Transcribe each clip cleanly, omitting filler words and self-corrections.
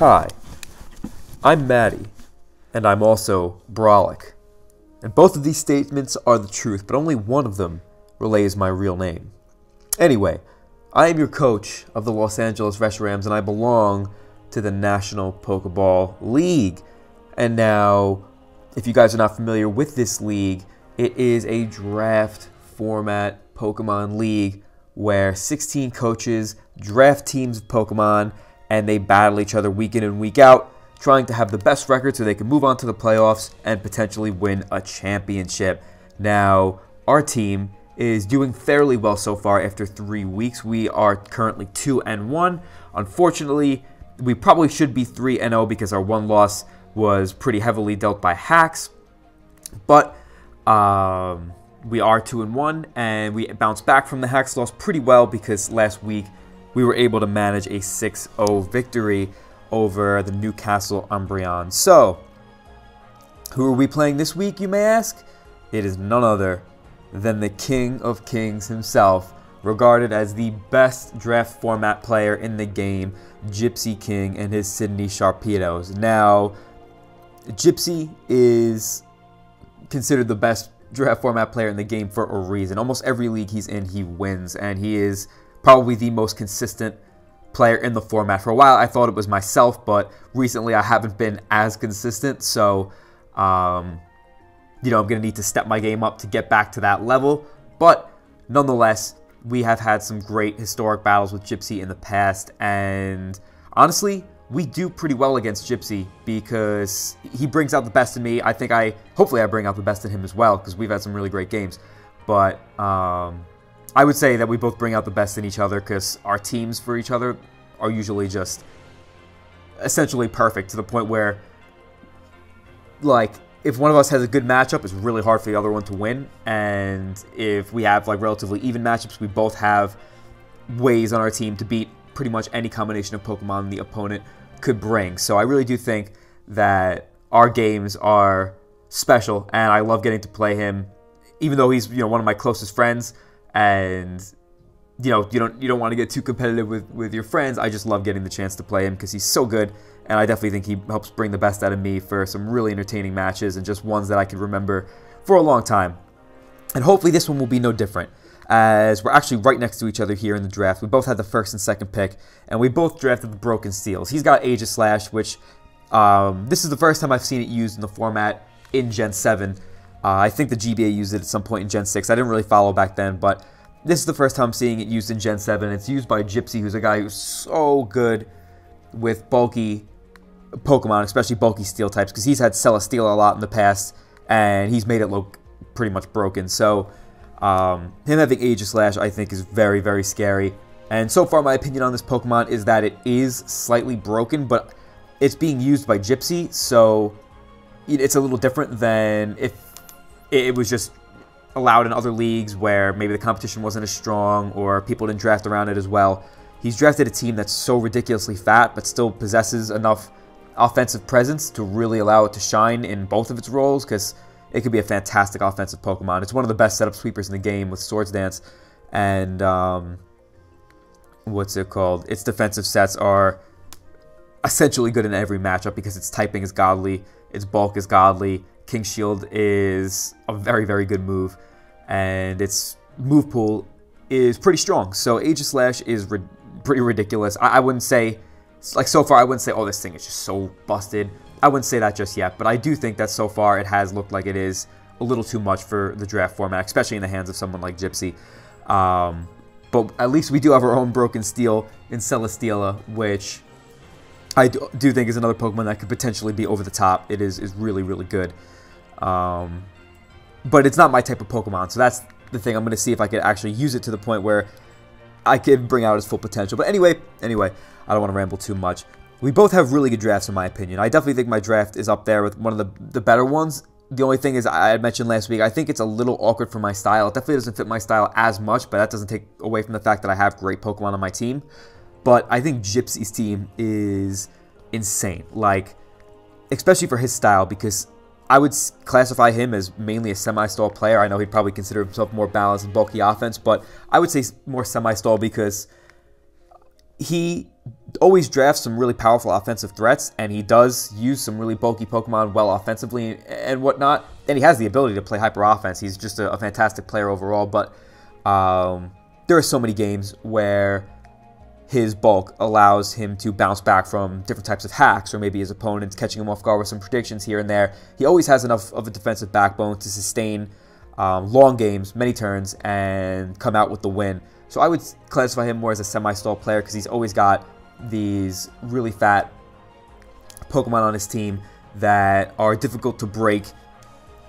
Hi, I'm Maddie, and I'm also brolic. And both of these statements are the truth, but only one of them relays my real name. Anyway, I am your coach of the Los Angeles Reshirams, and I belong to the National Pokeball League. And now, if you guys are not familiar with this league, it is a draft format Pokemon league where 16 coaches draft teams of Pokemon and they battle each other week in and week out, trying to have the best record so they can move on to the playoffs and potentially win a championship. Now, our team is doing fairly well so far after 3 weeks. We are currently 2-1. Unfortunately, we probably should be 3-0 because our one loss was pretty heavily dealt by hacks. But we are 2-1, and we bounced back from the hacks loss pretty well because last week we were able to manage a 6-0 victory over the Newcastle Umbreon. So, who are we playing this week, you may ask? It is none other than the King of Kings himself, regarded as the best draft format player in the game, Gypsy King and his Sydney Sharpedos. Now, Gypsy is considered the best draft format player in the game for a reason. Almost every league he's in, he wins, and he is probably the most consistent player in the format. For a while, I thought it was myself, but recently I haven't been as consistent, so I'm going to need to step my game up to get back to that level. But nonetheless, we have had some great historic battles with Gypsy in the past, and honestly, we do pretty well against Gypsy because he brings out the best in me. Hopefully I bring out the best in him as well because we've had some really great games. But I would say that we both bring out the best in each other because our teams for each other are usually just essentially perfect to the point where, like, if one of us has a good matchup, it's really hard for the other one to win. And if we have, like, relatively even matchups, we both have ways on our team to beat pretty much any combination of Pokemon the opponent could bring. So I really do think that our games are special, and I love getting to play him, even though he's one of my closest friends. And you don't want to get too competitive with your friends. I just love getting the chance to play him because he's so good, and I definitely think he helps bring the best out of me for some really entertaining matches and just ones that I can remember for a long time. And hopefully this one will be no different, as we're actually right next to each other here in the draft. We both had the first and second pick, and we both drafted the Broken Steels. He's got Aegis Slash, which this is the first time I've seen it used in the format in Gen 7. I think the GBA used it at some point in Gen 6. I didn't really follow back then, but this is the first time seeing it used in Gen 7. It's used by Gypsy, who's a guy who's so good with bulky Pokemon, especially bulky Steel types, because he's had Celesteela a lot in the past, and he's made it look pretty much broken. So, him having Aegis Slash, I think, is very, very scary. And so far, my opinion on this Pokemon is that it is slightly broken, but it's being used by Gypsy, so it's a little different than if it was just allowed in other leagues where maybe the competition wasn't as strong or people didn't draft around it as well. He's drafted a team that's so ridiculously fat but still possesses enough offensive presence to really allow it to shine in both of its roles, because it could be a fantastic offensive Pokemon. It's one of the best setup sweepers in the game with Swords Dance, and what's it called? Its defensive sets are essentially good in every matchup because its typing is godly, its bulk is godly, King Shield is a very, very good move, and its move pool is pretty strong. So Aegis Slash is pretty ridiculous. I wouldn't say, like, so far I wouldn't say, oh, this thing is just so busted. I wouldn't say that just yet, but I do think that so far it has looked like it is a little too much for the draft format, especially in the hands of someone like Gypsy. But at least we do have our own Broken Steel in Celesteela, which I do think is another Pokemon that could potentially be over the top. It is really, really good. But it's not my type of Pokemon, so that's the thing. I'm going to see if I could actually use it to the point where I could bring out its full potential. But anyway, I don't want to ramble too much. We both have really good drafts, in my opinion. I definitely think my draft is up there with one of the better ones. The only thing is, I had mentioned last week, I think it's a little awkward for my style. It definitely doesn't fit my style as much, but that doesn't take away from the fact that I have great Pokemon on my team. But I think Gypsy's team is insane, like, especially for his style, because I would classify him as mainly a semi-stall player. I know he'd probably consider himself more balanced and bulky offense, but I would say more semi-stall because he always drafts some really powerful offensive threats, and he does use some really bulky Pokemon well offensively and whatnot. And he has the ability to play hyper offense. He's just a fantastic player overall. But there are so many games where his bulk allows him to bounce back from different types of hacks, or maybe his opponent's catching him off guard with some predictions here and there. He always has enough of a defensive backbone to sustain long games, many turns, and come out with the win. So I would classify him more as a semi-stall player because he's always got these really fat Pokemon on his team that are difficult to break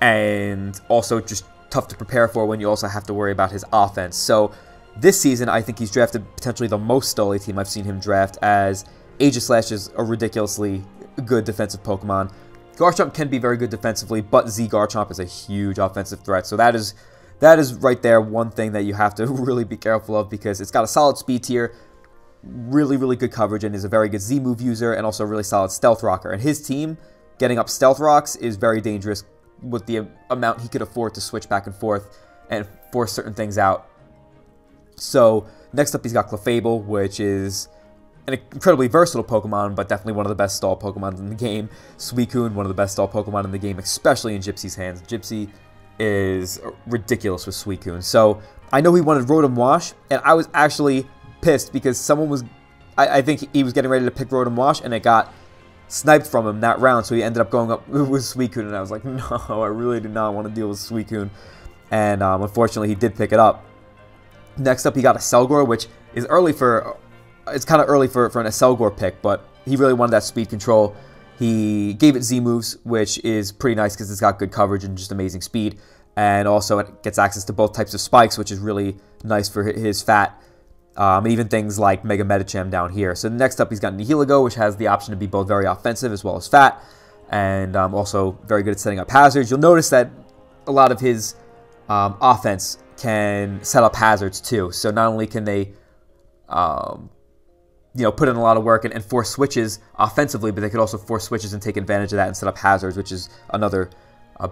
and also just tough to prepare for when you also have to worry about his offense. So this season, I think he's drafted potentially the most stally team I've seen him draft, as Aegislash is a ridiculously good defensive Pokemon. Garchomp can be very good defensively, but Z Garchomp is a huge offensive threat. So that is right there one thing that you have to really be careful of, because it's got a solid speed tier, really, really good coverage, and is a very good Z move user, and also a really solid stealth rocker. And his team getting up stealth rocks is very dangerous with the amount he could afford to switch back and forth and force certain things out. So next up, he's got Clefable, which is an incredibly versatile Pokemon, but definitely one of the best stall Pokemon in the game. Suicune, one of the best stall Pokemon in the game, especially in Gypsy's hands. Gypsy is ridiculous with Suicune. So I know he wanted Rotom Wash, and I was actually pissed because someone was, I think he was getting ready to pick Rotom Wash, and it got sniped from him that round, so he ended up going up with Suicune, and I was like, no, I really do not want to deal with Suicune. And unfortunately, he did pick it up. Next up, he got a Selgor, which is early for, it's kind of early for an Selgor pick, but he really wanted that speed control. He gave it Z moves, which is pretty nice because it's got good coverage and just amazing speed. And also it gets access to both types of spikes, which is really nice for his fat. Even things like Mega Medicham down here. So next up, he's got Nihilego, which has the option to be both very offensive as well as fat, and also very good at setting up hazards. You'll notice that a lot of his offense can set up hazards too. So not only can they, put in a lot of work and force switches offensively, but they could also force switches and take advantage of that and set up hazards, which is another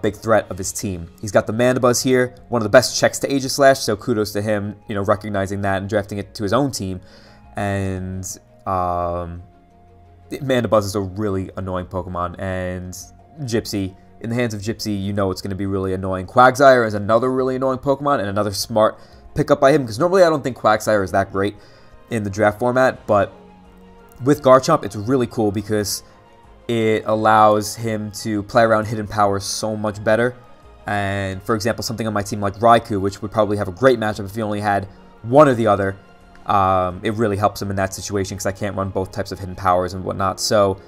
big threat of his team. He's got the Mandibuzz here, one of the best checks to Aegislash, so kudos to him, recognizing that and drafting it to his own team. And Mandibuzz is a really annoying Pokemon, and Gypsy, in the hands of Gypsy, it's going to be really annoying. Quagsire is another really annoying Pokemon, and another smart pickup by him, because normally I don't think Quagsire is that great in the draft format, but with Garchomp, it's really cool because it allows him to play around hidden powers so much better. And for example, something on my team like Raikou, which would probably have a great matchup if he only had one or the other, it really helps him in that situation because I can't run both types of hidden powers and whatnot. So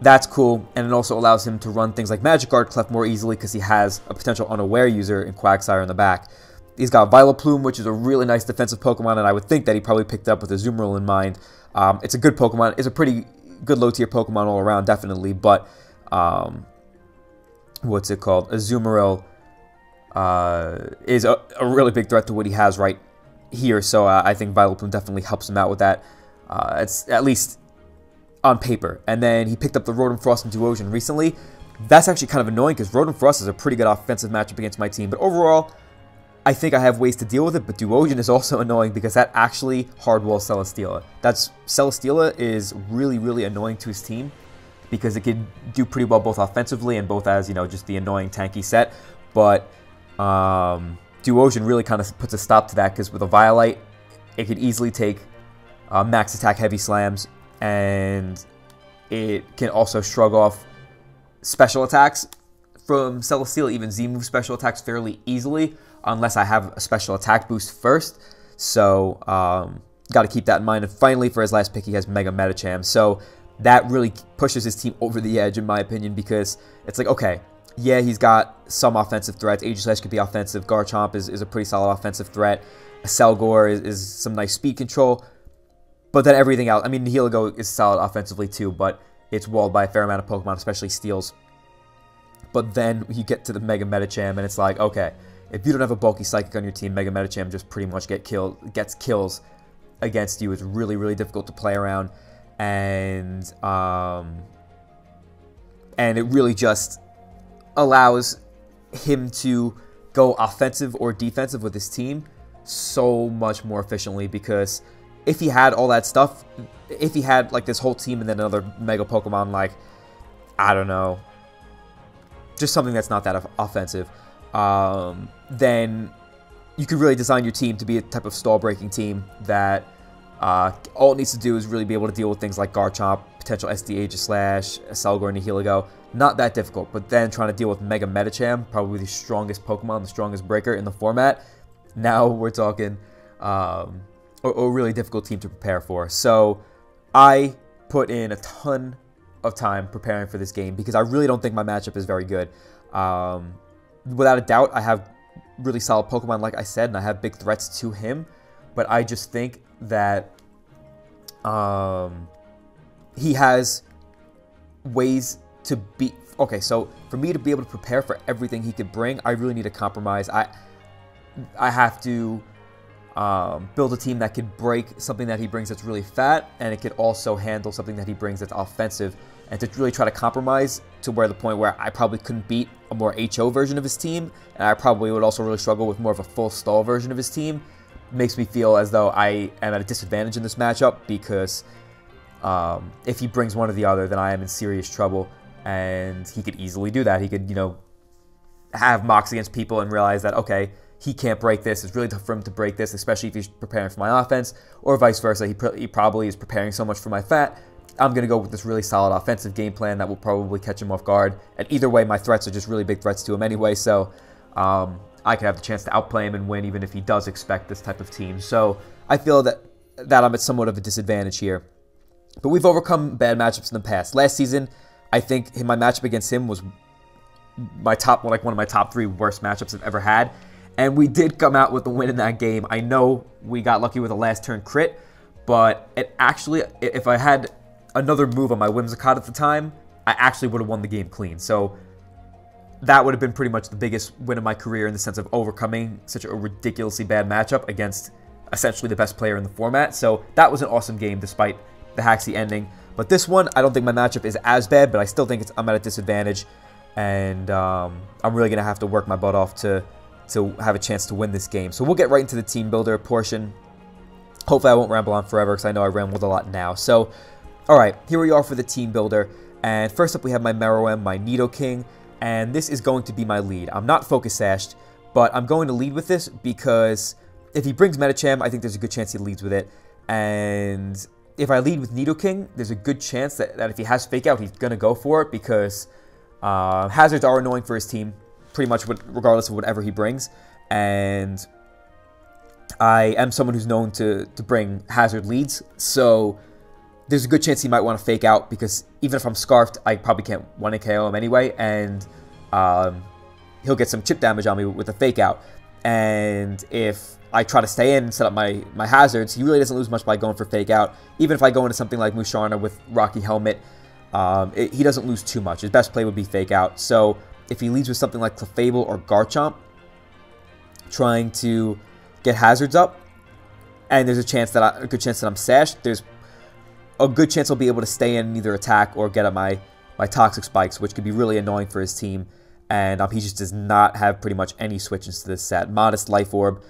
that's cool, and it also allows him to run things like Magikarp Clef more easily because he has a potential unaware user in Quagsire in the back. He's got Vileplume, which is a really nice defensive Pokemon, and I would think that he probably picked up with Azumarill in mind. It's a good Pokemon. It's a pretty good low-tier Pokemon all around, definitely, but what's it called? Azumarill is a really big threat to what he has right here, so I think Vileplume definitely helps him out with that. It's at least on paper. And then he picked up the Rotom Frost and Duosion recently. That's actually kind of annoying because Rotom Frost is a pretty good offensive matchup against my team, but overall, I think I have ways to deal with it, but Duosion is also annoying because that actually hardwalls Celesteela. Celesteela is really, really annoying to his team because it could do pretty well both offensively and both as, just the annoying tanky set. But Duosion really kind of puts a stop to that because with a Violite, it could easily take max attack heavy slams, and it can also shrug off special attacks from Celesteela, even Z-move special attacks fairly easily, unless I have a special attack boost first. So, got to keep that in mind. And finally, for his last pick, he has Mega Medicham. So, that really pushes his team over the edge, in my opinion, because it's like, okay, yeah, he's got some offensive threats. Aegislash could be offensive. Garchomp is a pretty solid offensive threat. Selgor is some nice speed control. But then everything else, I mean, Nihilego is solid offensively too, but it's walled by a fair amount of Pokemon, especially Steels. But then you get to the Mega Medicham, and it's like, okay, if you don't have a bulky Psychic on your team, Mega Medicham just pretty much gets kills against you. It's really, really difficult to play around, and it really just allows him to go offensive or defensive with his team so much more efficiently because if he had all that stuff, if he had like this whole team and then another Mega Pokemon, like, I don't know, just something that's not that offensive, then you could really design your team to be a type of stall-breaking team that all it needs to do is really be able to deal with things like Garchomp, potential SD Aegislash, Selgor, and Nihilego. Not that difficult, but then trying to deal with Mega Medicham, probably the strongest Pokemon, the strongest breaker in the format. Now we're talking a really difficult team to prepare for. So I put in a ton of time preparing for this game because I really don't think my matchup is very good. Without a doubt, I have really solid Pokemon, like I said, and I have big threats to him, but I just think that he has ways to beat. Okay, so for me to be able to prepare for everything he could bring, I really need a compromise. I have to build a team that could break something that he brings that's really fat, and it could also handle something that he brings that's offensive, and to really try to compromise to where the point where I probably couldn't beat a more HO version of his team, and I probably would also really struggle with more of a full stall version of his team. Makes me feel as though I am at a disadvantage in this matchup because if he brings one or the other, then I am in serious trouble, and he could easily do that. He could, you know, have mocks against people and realize that, okay, he can't break this. It's really tough for him to break this, especially if he's preparing for my offense, or vice versa. He probably is preparing so much for my fat. I'm going to go with this really solid offensive game plan that will probably catch him off guard. And either way, my threats are just really big threats to him anyway, so I could have the chance to outplay him and win even if he does expect this type of team. So I feel that I'm at somewhat of a disadvantage here. But we've overcome bad matchups in the past. Last season, I think my matchup against him was one of my top 3 worst matchups I've ever had. And we did come out with the win in that game. I know we got lucky with a last turn crit, but it actually, if I had another move on my Whimsicott at the time, I actually would have won the game clean. So that would have been pretty much the biggest win of my career in the sense of overcoming such a ridiculously bad matchup against essentially the best player in the format. So that was an awesome game despite the Haxie ending. But this one, I don't think my matchup is as bad, but I still think I'm at a disadvantage. And I'm really going to have to work my butt off to have a chance to win this game. So we'll get right into the team builder portion. Hopefully I won't ramble on forever because I know I rambled a lot now. So, alright, here we are for the team builder. And first up we have my Meruem, my Nidoking. And this is going to be my lead. I'm not Focus Sashed, but I'm going to lead with this because if he brings Medicham, I think there's a good chance he leads with it. And if I lead with Nidoking, there's a good chance that if he has Fake Out, he's going to go for it because hazards are annoying for his team, pretty much regardless of whatever he brings. And I am someone who's known to bring hazard leads, so there's a good chance he might want to Fake Out because even if I'm Scarfed, I probably can't 1-hit KO him anyway, and he'll get some chip damage on me with a Fake Out. And if I try to stay in and set up my hazards, he really doesn't lose much by going for Fake Out. Even if I go into something like Musharna with Rocky Helmet, he doesn't lose too much. His best play would be Fake Out. So if he leads with something like Clefable or Garchomp, trying to get hazards up, and there's a good chance that I'm sashed, there's a good chance I'll be able to stay in and either attack or get at my Toxic Spikes, which could be really annoying for his team. And he just does not have pretty much any switch-ins to this set. Modest Life Orb.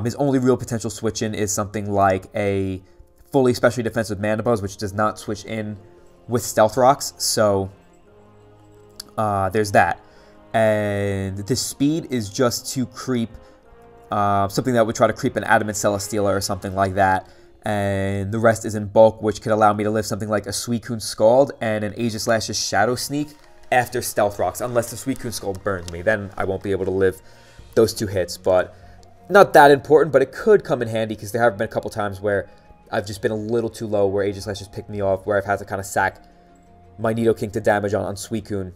His only real potential switch-in is something like a fully specially defensive Mana Buzz, which does not switch in with Stealth Rocks. So there's that. And this speed is just to creep something that would try to creep an Adamant Celesteela or something like that. And the rest is in bulk, which could allow me to live something like a Suicune Scald and an Aegislash's Shadow Sneak after Stealth Rocks, unless the Suicune Scald burns me. Then I won't be able to live those 2 hits, but not that important, but it could come in handy because there have been a couple times where I've just been a little too low, where Aegislash has picked me off, where I've had to kind of sack my Nidoking to damage on Suicune.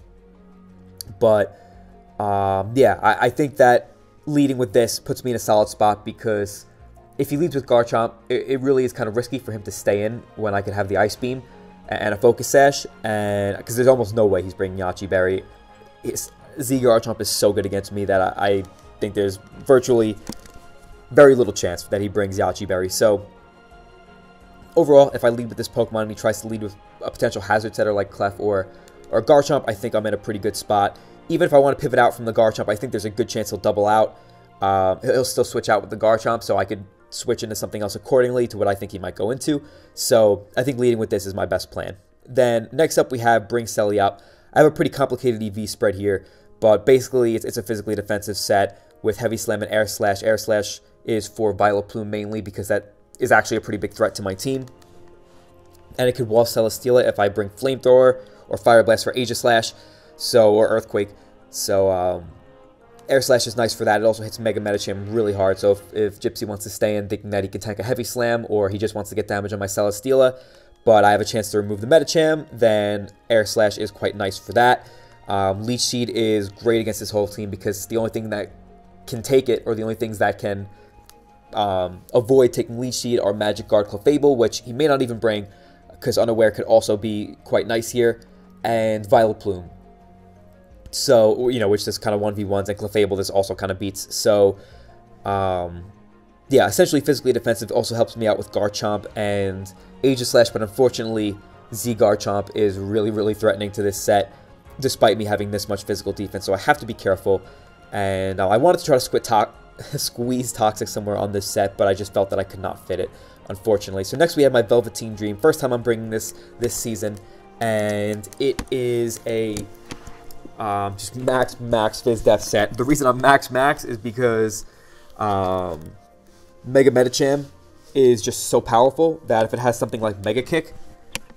But, yeah, I think that leading with this puts me in a solid spot because if he leads with Garchomp, it really is kind of risky for him to stay in when I could have the Ice Beam and a Focus Sash, and because there's almost no way he's bringing Yachi Berry. Z Garchomp is so good against me that I think there's virtually very little chance that he brings Yachi Berry. So overall, if I lead with this Pokemon and he tries to lead with a potential hazard setter like Clef or Garchomp, I think I'm in a pretty good spot. Even if I want to pivot out from the Garchomp, I think there's a good chance he'll double out. He'll still switch out with the Garchomp, so I could switch into something else accordingly to what I think he might go into. So I think leading with this is my best plan. Then next up we have Bring Selly up. I have a pretty complicated EV spread here, but basically it's a physically defensive set with Heavy Slam and Air Slash. Air Slash is for Violet Plume mainly because that is actually a pretty big threat to my team. And it could Wall Celesteela if I bring Flamethrower or Fire Blast for Aegis Slash, or Earthquake. So Air Slash is nice for that. It also hits Mega Medicham really hard, so if Gypsy wants to stay in thinking that he can tank a Heavy Slam or he just wants to get damage on my Celesteela, but I have a chance to remove the Medicham, then Air Slash is quite nice for that. Leech Seed is great against this whole team because the only thing that can take it, or the only things that can avoid taking Leech Seed are Magic Guard Clefable, which he may not even bring because Unaware could also be quite nice here, and Violet Plume. So, you know, which is kind of 1v1s, and Clefable this also kind of beats. So, yeah, essentially physically defensive also helps me out with Garchomp and Aegis Slash, but unfortunately, Z Garchomp is really, really threatening to this set, despite me having this much physical defense, so I have to be careful. And I wanted to try to squeeze Toxic somewhere on this set, but I just felt that I could not fit it, unfortunately. So next we have my Velveteen Dream. First time I'm bringing this season, and it is a just max Fizz Def set. The reason I'm max is because Mega Medicham is just so powerful that if it has something like Mega Kick,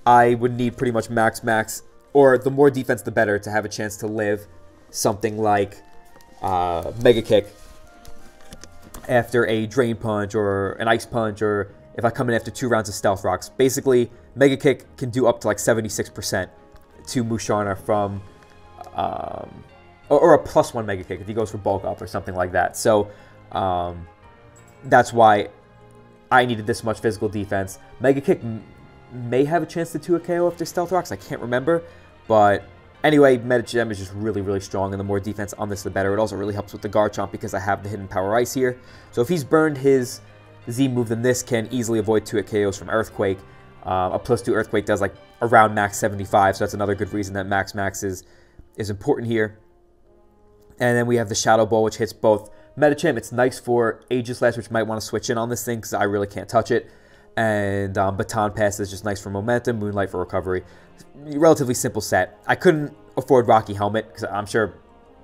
I would need pretty much max, or the more defense the better, to have a chance to live something like Mega Kick after a Drain Punch or an Ice Punch, or if I come in after 2 rounds of Stealth Rocks. Basically, Mega Kick can do up to like 76% to Musharna from, or a +1 Mega Kick if he goes for Bulk Up or something like that. So that's why I needed this much physical defense. Mega Kick may have a chance to 2 a KO after Stealth Rocks, I can't remember, but anyway, Medicham is just really, really strong, and the more defense on this, the better. It also really helps with the Garchomp because I have the Hidden Power Ice here. So if he's burned his Z move, then this can easily avoid 2 KOs from Earthquake. A +2 Earthquake does like around max 75, so that's another good reason that max is important here. And then we have the Shadow Ball, which hits both Medicham. It's nice for Aegis Slash, which might want to switch in on this thing because I really can't touch it. And Baton Pass is just nice for momentum, Moonlight for recovery. Relatively simple set. I couldn't afford Rocky Helmet because I'm sure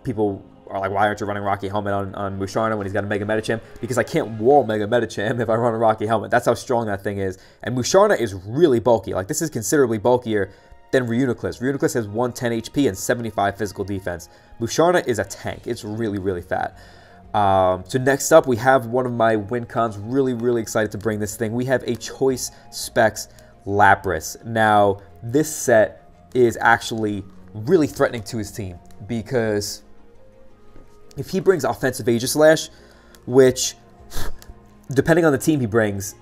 people are like, why aren't you running Rocky Helmet on Musharna when he's got a Mega Medicham? Because I can't wall Mega Medicham if I run a Rocky Helmet. That's how strong that thing is. And Musharna is really bulky. Like, this is considerably bulkier than Reuniclus. Reuniclus has 110 HP and 75 physical defense. Musharna is a tank. It's really, really fat. So next up, we have one of my win cons. Really, really excited to bring this thing. We have a Choice Specs Lapras. Now, this set is actually really threatening to his team because if he brings offensive Aegis Slash, which, depending on the team he brings,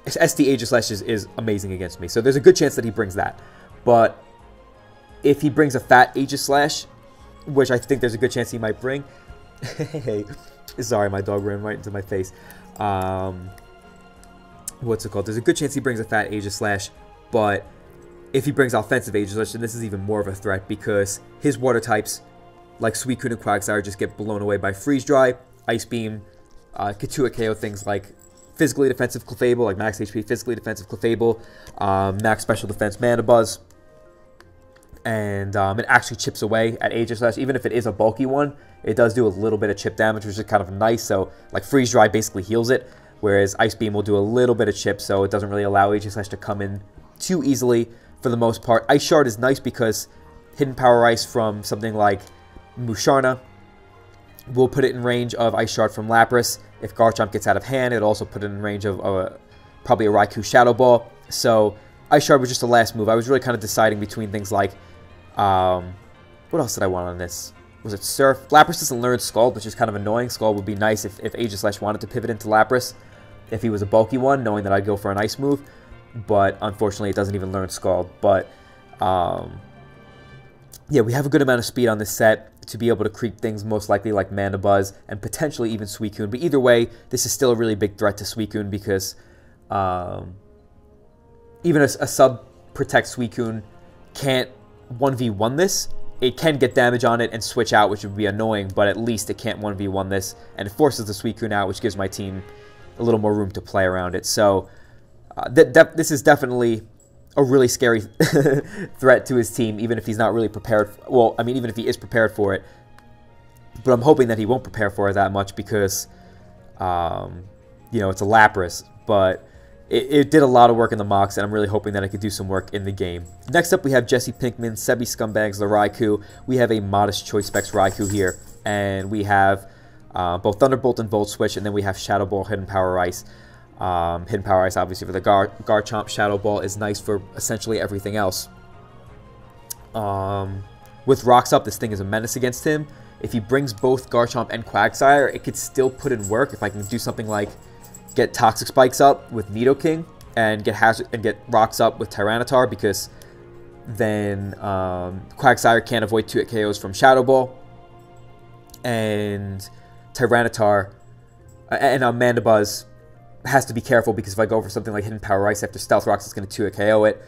SD Aegis Slash is amazing against me. So there's a good chance that he brings that. But if he brings a fat Aegis Slash, which I think there's a good chance he might bring, hey, sorry, my dog ran right into my face. What's it called? There's a good chance he brings a fat Aegis Slash, but if he brings offensive Aegis Slash, then this is even more of a threat because his water types, like Suicune and Quagsire, just get blown away by Freeze Dry, Ice Beam, Katua KO things like physically defensive Clefable, like max HP physically defensive Clefable, max special defense Mana Buzz, and it actually chips away at Aegis Slash. Even if it is a bulky one, it does do a little bit of chip damage, which is kind of nice. So, like, Freeze Dry basically heals it, whereas Ice Beam will do a little bit of chip, so it doesn't really allow Aegis Slash to come in too easily for the most part. Ice Shard is nice because Hidden Power Ice from something like Musharna will put it in range of Ice Shard from Lapras. If Garchomp gets out of hand, it'll also put it in range of probably a Raikou Shadow Ball. So Ice Shard was just the last move. I was really kind of deciding between things like, what else did I want on this? Was it Surf? Lapras doesn't learn Scald, which is kind of annoying. Scald would be nice if Aegis Slash wanted to pivot into Lapras, if he was a bulky one, knowing that I'd go for an Ice move. But unfortunately, it doesn't even learn Scald. But yeah, we have a good amount of speed on this set to be able to creep things most likely like Mana Buzz and potentially even Suicune. But either way, this is still a really big threat to Suicune because even a sub Protect Suicune can't 1v1 this. It can get damage on it and switch out, which would be annoying, but at least it can't 1v1 this, and it forces the Suicune out, which gives my team a little more room to play around it. So this is definitely a really scary threat to his team, even if he's not really prepared. Well, I mean, even if he is prepared for it. But I'm hoping that he won't prepare for it that much because, you know, it's a Lapras. But it did a lot of work in the mocks, and I'm really hoping that it could do some work in the game. Next up, we have Jesse Pinkman, Sebi Scumbags, the Raikou. We have a modest Choice Specs Raikou here. And we have both Thunderbolt and Volt Switch, and then we have Shadow Ball, Hidden Power Ice. Hidden Power Ice, obviously, for the Garchomp. Shadow Ball is nice for essentially everything else. With Rocks Up, this thing is a menace against him. If he brings both Garchomp and Quagsire, it could still put in work. If I can do something like get Toxic Spikes up with Nidoking and get Rocks Up with Tyranitar, because then Quagsire can't avoid 2 KOs from Shadow Ball, and Tyranitar and Mandibuzz has to be careful, because if I go for something like Hidden Power Ice after Stealth Rocks, it's going to 2 KO it,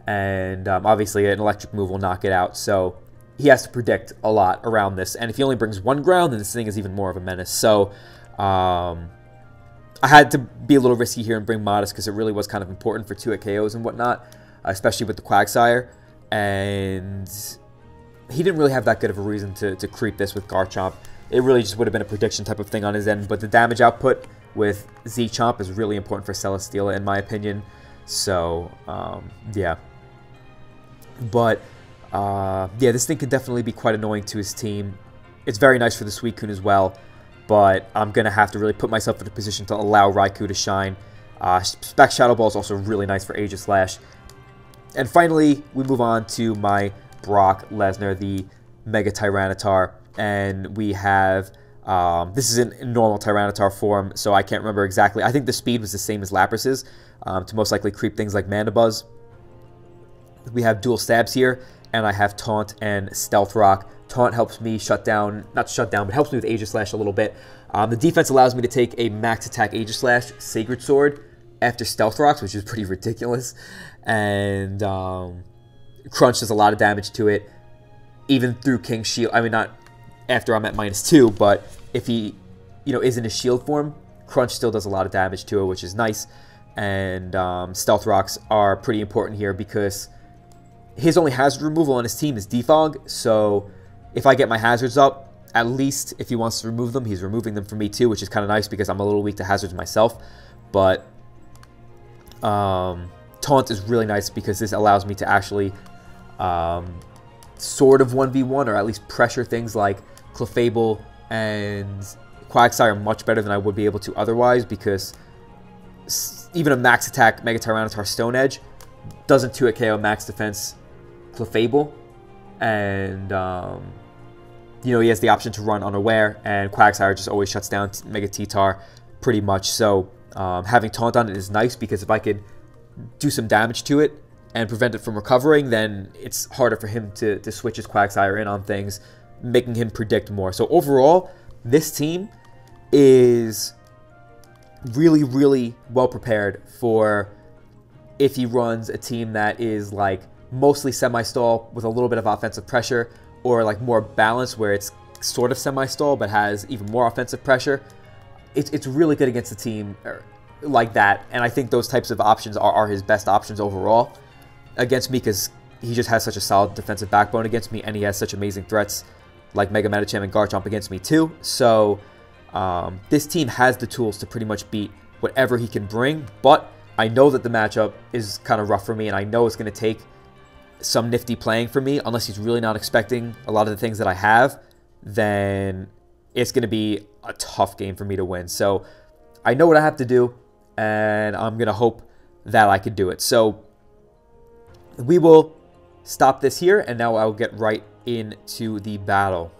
and obviously an Electric move will knock it out. So he has to predict a lot around this, and if he only brings 1 ground, then this thing is even more of a menace. So I had to be a little risky here and bring Modest, because it really was kind of important for 2 KOs and whatnot, especially with the Quagsire, and he didn't really have that good of a reason to creep this with Garchomp. It really just would have been a prediction type of thing on his end, but the damage output with Z-Chomp is really important for Celesteela, in my opinion. So, yeah. But, yeah, this thing could definitely be quite annoying to his team. It's very nice for the Suicune as well, but I'm going to have to really put myself in a position to allow Raikou to shine. Spec Shadow Ball is also really nice for Aegislash. And finally, we move on to my Brock Lesnar, the Mega Tyranitar, and we have, this is in normal Tyranitar form, so I can't remember exactly. I think the speed was the same as Lapras's, to most likely creep things like Mandibuzz. We have dual stabs here, and I have Taunt and Stealth Rock. Taunt helps me shut down, not shut down, but helps me with Aegislash a little bit. The defense allows me to take a max attack Aegislash, Sacred Sword, after Stealth Rocks, which is pretty ridiculous. And Crunch does a lot of damage to it, even through King's Shield. I mean, not after I'm at -2, but if he, you know, is in a shield form, Crunch still does a lot of damage to it, which is nice. And Stealth Rocks are pretty important here, because his only hazard removal on his team is Defog, so if I get my hazards up, at least if he wants to remove them, he's removing them from me too, which is kind of nice because I'm a little weak to hazards myself. But Taunt is really nice because this allows me to actually sort of 1v1, or at least pressure things like Clefable and Quagsire much better than I would be able to otherwise, because even a max attack Mega Tyranitar Stone Edge doesn't 2-hit KO max defense Clefable, and you know, he has the option to run unaware, and Quagsire just always shuts down Mega T-Tar pretty much. So having Taunt on it is nice, because if I could do some damage to it and prevent it from recovering, then it's harder for him to switch his Quagsire in on things, making him predict more. So overall, this team is really, really well prepared for if he runs a team that is like mostly semi-stall with a little bit of offensive pressure, or like more balanced where it's sort of semi-stall but has even more offensive pressure. It's really good against a team like that, and I think those types of options are his best options overall against me, because he just has such a solid defensive backbone against me, and he has such amazing threats like Mega Medicham and Garchomp against me too. So this team has the tools to pretty much beat whatever he can bring, but I know that the matchup is kind of rough for me, and I know it's going to take some nifty playing for me. Unless he's really not expecting a lot of the things that I have, then it's going to be a tough game for me to win. So I know what I have to do, and I'm going to hope that I can do it. So we will stop this here, and now I'll get right into the battle.